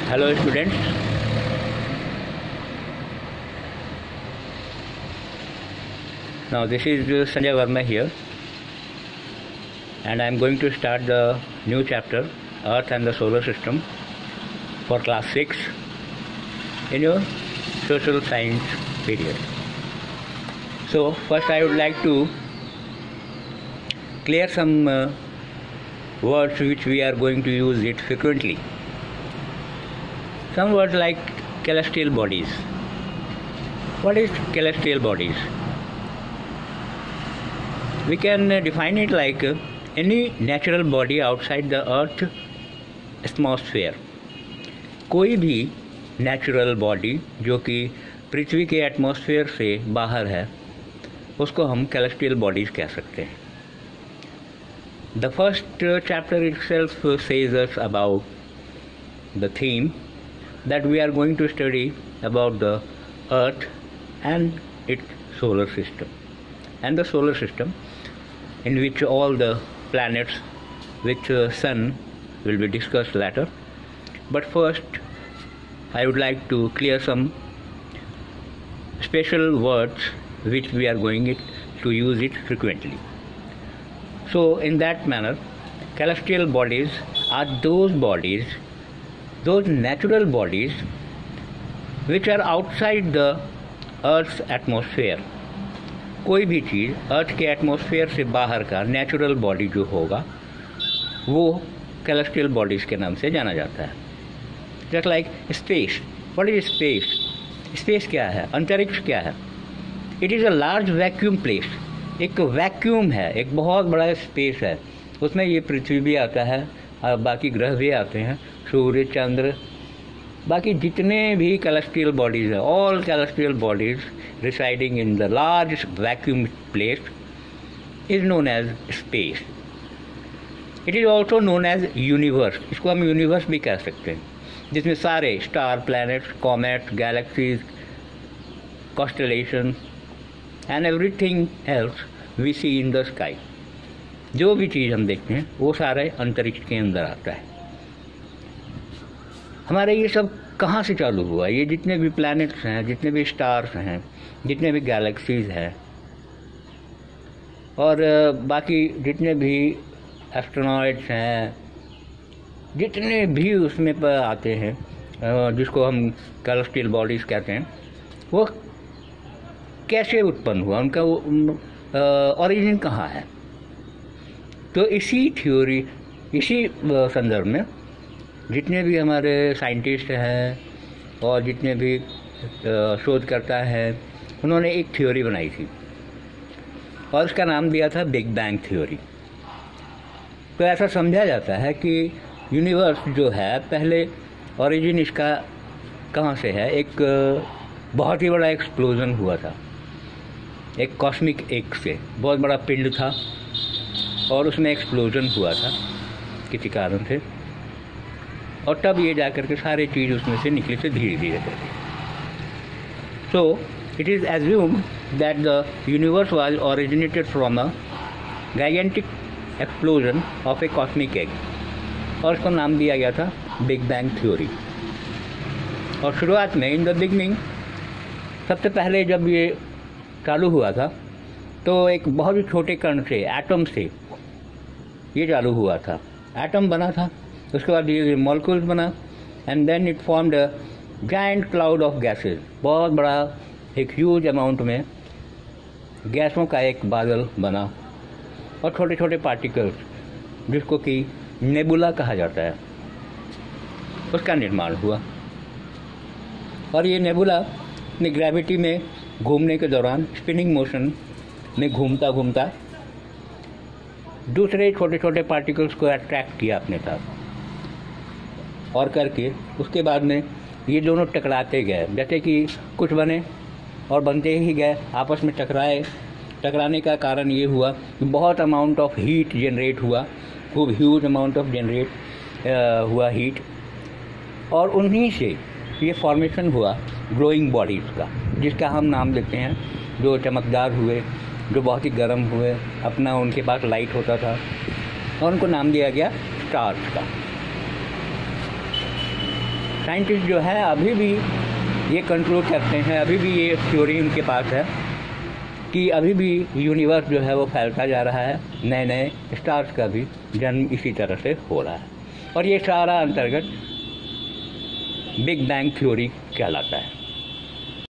Hello students. Now this is Sanjay Verma here, and I am going to start the new chapter, Earth and the Solar System, for class 6 in your social science period. So first I would like to clear some words which we are going to use it frequently. Some words like celestial bodies. What is celestial bodies? We can define it like any natural body outside the earth atmosphere. कोई भी natural body जो कि पृथ्वी के atmosphere से बाहर है उसको हम celestial bodies कह सकते हैं. The first chapter itself says us about the theme that we are going to study about the earth and its solar system, and the solar system in which all the planets with sun will be discussed later. But first I would like to clear some special words which we are going to use it frequently. So in that manner, celestial bodies are those natural bodies which are outside the earth's atmosphere. कोई भी चीज़ अर्थ के atmosphere से बाहर का natural body जो होगा वो celestial bodies के नाम से जाना जाता है. Just like space. What is space? Space क्या है? अंतरिक्ष क्या है? It is a large vacuum place. एक वैक्यूम है, एक बहुत बड़ा स्पेस है. उसमें ये पृथ्वी भी आता है और बाकी ग्रह भी आते हैं, सूर्य, चंद्र, बाकी जितने भी celestial bodies हैं, all celestial bodies residing in the large vacuum place is known as space. It is also known as universe. इसको हम यूनिवर्स भी कह सकते हैं, जिसमें सारे star, planets, comets, galaxies, constellation and everything else we see in the sky. जो भी चीज़ हम देखते हैं वो सारे अंतरिक्ष के अंदर आता है. हमारे ये सब कहाँ से चालू हुआ? ये जितने भी प्लैनेट्स हैं, जितने भी स्टार्स हैं, जितने भी गैलेक्सीज हैं और बाकी जितने भी एस्ट्रोनॉइड्स हैं, जितने भी उसमें पर आते हैं जिसको हम celestial बॉडीज़ कहते हैं, वो कैसे उत्पन्न हुआ, उनका ओरिजिन कहाँ है? तो इसी थ्योरी, इसी संदर्भ में जितने भी हमारे साइंटिस्ट हैं और जितने भी शोधकर्ता हैं उन्होंने एक थ्योरी बनाई थी और उसका नाम दिया था बिग बैंग थ्योरी. तो ऐसा समझा जाता है कि यूनिवर्स जो है पहले ओरिजिन इसका कहाँ से है? एक बहुत ही बड़ा एक्सप्लोजन हुआ था, एक कॉस्मिक एग से बहुत बड़ा पिंड था और उसमें एक्सप्लोजन हुआ था किसी कारण से, और तब ये जाकर के सारे चीज़ उसमें से निकली से धीरे धीरे करके. So it is assumed that the universe was originated from a gigantic explosion of a cosmic egg, और उसका नाम दिया गया था बिग बैंग थ्योरी. और शुरुआत में इन द बिगनिंग सबसे पहले जब ये चालू हुआ था तो एक बहुत ही छोटे कण से, एटम से ये चालू हुआ था. एटम बना था, उसके बाद धीरे धीरे मॉलिक्यूल्स बना, and then it formed a giant cloud of gases. बहुत बड़ा एक ह्यूज अमाउंट में गैसों का एक बादल बना और छोटे छोटे पार्टिकल्स जिसको कि नेबुला कहा जाता है उसका निर्माण हुआ. और ये नेबुला अपनी ग्रेविटी में घूमने के दौरान, स्पिनिंग मोशन में घूमता घूमता दूसरे छोटे छोटे पार्टिकल्स को अट्रैक्ट किया अपने साथ और करके उसके बाद में ये दोनों टकराते गए. जैसे कि कुछ बने और बनते ही गए, आपस में टकराए. टकराने का कारण ये हुआ कि बहुत अमाउंट ऑफ हीट जनरेट हुआ, खूब ह्यूज अमाउंट ऑफ जनरेट हुआ हीट, और उन्हीं से ये फॉर्मेशन हुआ ग्लोइंग बॉडीज़ का, जिसका हम नाम देते हैं, जो चमकदार हुए, जो बहुत ही गर्म हुए, अपना उनके पास लाइट होता था, और उनको नाम दिया गया स्टार्स का. साइंटिस्ट जो है अभी भी ये कंक्लूड करते हैं, अभी भी ये थ्योरी उनके पास है कि अभी भी यूनिवर्स जो है वो फैलता जा रहा है, नए नए स्टार्स का भी जन्म इसी तरह से हो रहा है, और ये सारा अंतर्गत बिग बैंग थ्योरी कहलाता है।